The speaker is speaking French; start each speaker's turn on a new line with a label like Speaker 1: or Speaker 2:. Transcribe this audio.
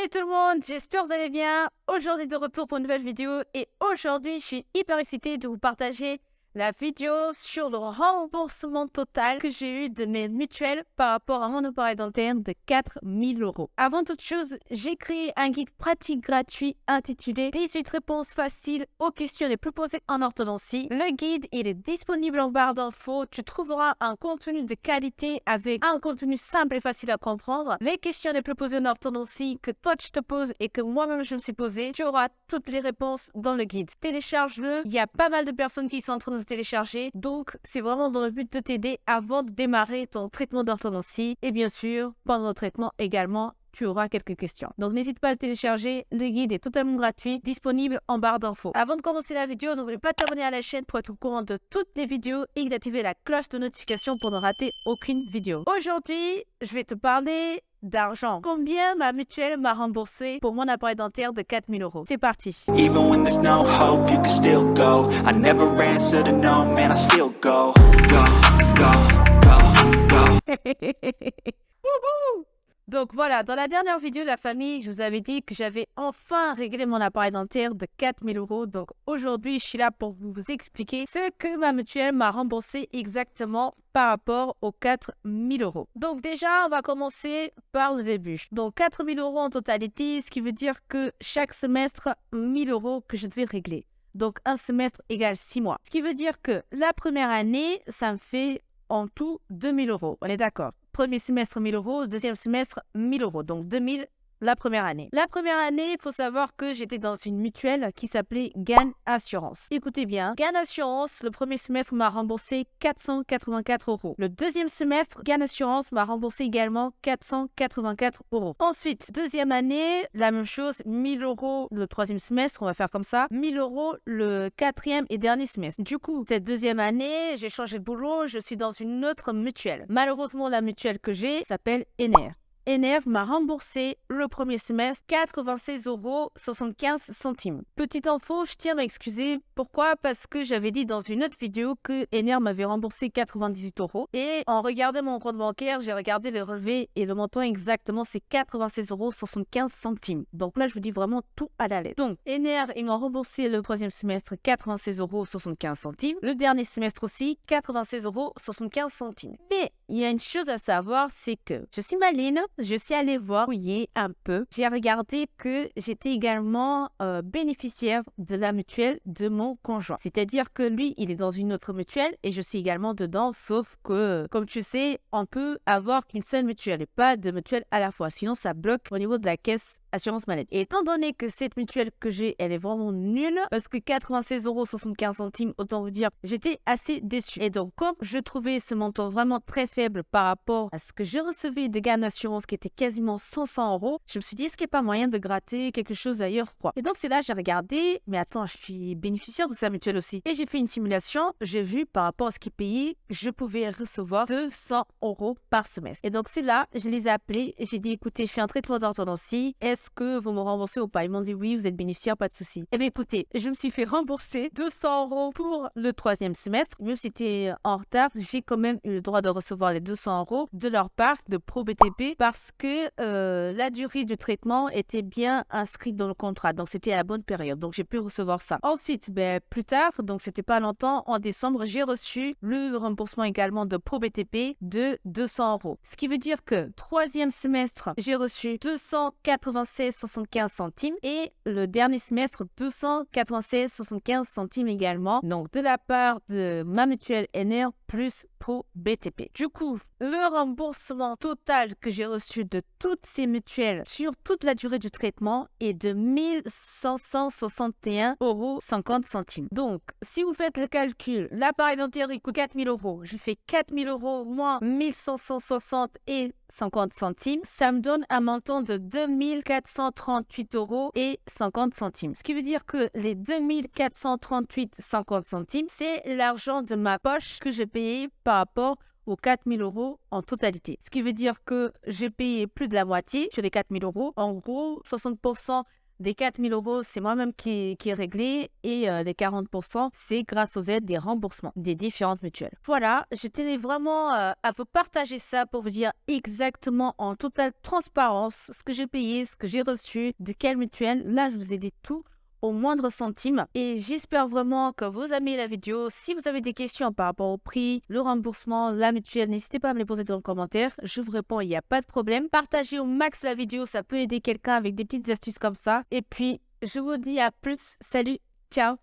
Speaker 1: Salut tout le monde, j'espère que vous allez bien. Aujourd'hui de retour pour une nouvelle vidéo et aujourd'hui je suis hyper excitée de vous partager la vidéo sur le remboursement total que j'ai eu de mes mutuelles par rapport à mon appareil dentaire de 4 000 €. Avant toute chose, j'ai créé un guide pratique gratuit intitulé 18 réponses faciles aux questions les plus posées en orthodontie. Le guide, il est disponible en barre d'infos. Tu trouveras un contenu de qualité avec un contenu simple et facile à comprendre. Les questions les plus posées en orthodontie que toi tu te poses et que moi-même je me suis posée, tu auras toutes les réponses dans le guide. Télécharge-le. Il y a pas mal de personnes qui sont en train de le télécharger, donc c'est vraiment dans le but de t'aider avant de démarrer ton traitement d'orthodontie. Et bien sûr, pendant le traitement également, tu auras quelques questions. Donc n'hésite pas à le télécharger, le guide est totalement gratuit, disponible en barre d'infos. Avant de commencer la vidéo, n'oublie pas de t'abonner à la chaîne pour être au courant de toutes les vidéos et d'activer la cloche de notification pour ne rater aucune vidéo. Aujourd'hui, je vais te parler d'argent. Combien ma mutuelle m'a remboursé pour mon appareil dentaire de 4 000 €. C'est parti.
Speaker 2: Even when there's no hope, you can still go. I never answer to no, man, I still go. Go, go, go, go.
Speaker 1: Donc voilà, dans la dernière vidéo de la famille, je vous avais dit que j'avais enfin réglé mon appareil dentaire de 4 000 €. Donc aujourd'hui, je suis là pour vous expliquer ce que ma mutuelle m'a remboursé exactement par rapport aux 4 000 €. Donc déjà, on va commencer par le début. Donc 4 000 € en totalité, ce qui veut dire que chaque semestre, 1 000 € que je devais régler. Donc un semestre égale 6 mois. Ce qui veut dire que la première année, ça me fait en tout 2 000 €. On est d'accord? Premier semestre 1 000 €, deuxième semestre 1 000 €, donc 2 000 la première année. La première année, il faut savoir que j'étais dans une mutuelle qui s'appelait GAN Assurance. Écoutez bien, GAN Assurance, le premier semestre m'a remboursé 484 €. Le deuxième semestre, GAN Assurance m'a remboursé également 484 €. Ensuite, deuxième année, la même chose, 1 000 € le troisième semestre, on va faire comme ça, 1 000 € le quatrième et dernier semestre. Du coup, cette deuxième année, j'ai changé de boulot, je suis dans une autre mutuelle. Malheureusement, la mutuelle que j'ai s'appelle Ener. Ener m'a remboursé le premier semestre 96,75 €. Petite info, je tiens à m'excuser. Pourquoi? Parce que j'avais dit dans une autre vidéo que Ener m'avait remboursé 98 € et en regardant mon compte bancaire, j'ai regardé le relevé et le montant exactement c'est 96,75 €. Donc là, je vous dis vraiment tout à la lettre. Donc Ener, ils m'ont remboursé le troisième semestre 96,75 €. Le dernier semestre aussi 96,75 €. Mais il y a une chose à savoir, c'est que je suis maline. Je suis allée voir, fouiller un peu. J'ai regardé que j'étais également bénéficiaire de la mutuelle de mon conjoint. C'est-à-dire que lui, il est dans une autre mutuelle et je suis également dedans, sauf que, comme tu sais, on peut avoir qu'une seule mutuelle et pas deux mutuelles à la fois. Sinon, ça bloque au niveau de la caisse assurance maladie. Et étant donné que cette mutuelle que j'ai, elle est vraiment nulle, parce que 96,75 €, autant vous dire, j'étais assez déçue. Et donc, comme je trouvais ce montant vraiment très faible par rapport à ce que je recevais de GAN Assurance, qui était quasiment 500 €, je me suis dit, est-ce qu'il n'y a pas moyen de gratter quelque chose ailleurs, quoi. Et donc, c'est là, j'ai regardé, mais attends, je suis bénéficiaire de sa mutuelle aussi. Et j'ai fait une simulation, j'ai vu par rapport à ce qui est payé, je pouvais recevoir 200 € par semestre. Et donc, c'est là, je les ai appelés, et j'ai dit, écoutez, je fais un traitement d'orthodontie, est-ce que vous me remboursez ou pas? Ils m'ont dit, oui, vous êtes bénéficiaire, pas de souci. Eh bien, écoutez, je me suis fait rembourser 200 € pour le troisième semestre. Même si c'était en retard, j'ai quand même eu le droit de recevoir les 200 € de leur part de ProBTP parce que la durée du traitement était bien inscrite dans le contrat. Donc, c'était à la bonne période. Donc, j'ai pu recevoir ça. Ensuite, plus tard, donc c'était pas longtemps, en décembre, j'ai reçu le remboursement également de ProBTP de 200 €. Ce qui veut dire que troisième semestre, j'ai reçu 296,75 centimes et le dernier semestre, 296,75 centimes également. Donc, de la part de ma mutuelle Ener plus ProBTP. Du coup, le remboursement total que j'ai reçu de toutes ces mutuelles sur toute la durée du traitement est de 1 561,50 €. Donc, si vous faites le calcul, l'appareil dentaire il coûte 4 000 €. Je fais 4 000 € moins 1 560 et 50 centimes. Ça me donne un montant de 2 438,50 €. Ce qui veut dire que les 2 438,50 centimes, c'est l'argent de ma poche que j'ai payé par rapport aux 4 000 € en totalité. Ce qui veut dire que j'ai payé plus de la moitié sur les 4 000 €. En gros, 60% des 4 000 €, c'est moi-même qui ai réglé et les 40%, c'est grâce aux aides des remboursements des différentes mutuelles. Voilà, je tenais vraiment à vous partager ça pour vous dire exactement en totale transparence ce que j'ai payé, ce que j'ai reçu, de quelle mutuelle. Là, je vous ai dit tout au moindre centime et j'espère vraiment que vous aimez la vidéo. Si vous avez des questions par rapport au prix, le remboursement, la mutuelle, n'hésitez pas à me les poser dans le commentaire. Je vous réponds, il n'y a pas de problème. Partagez au max la vidéo, ça peut aider quelqu'un avec des petites astuces comme ça. Et puis, je vous dis à plus. Salut, ciao.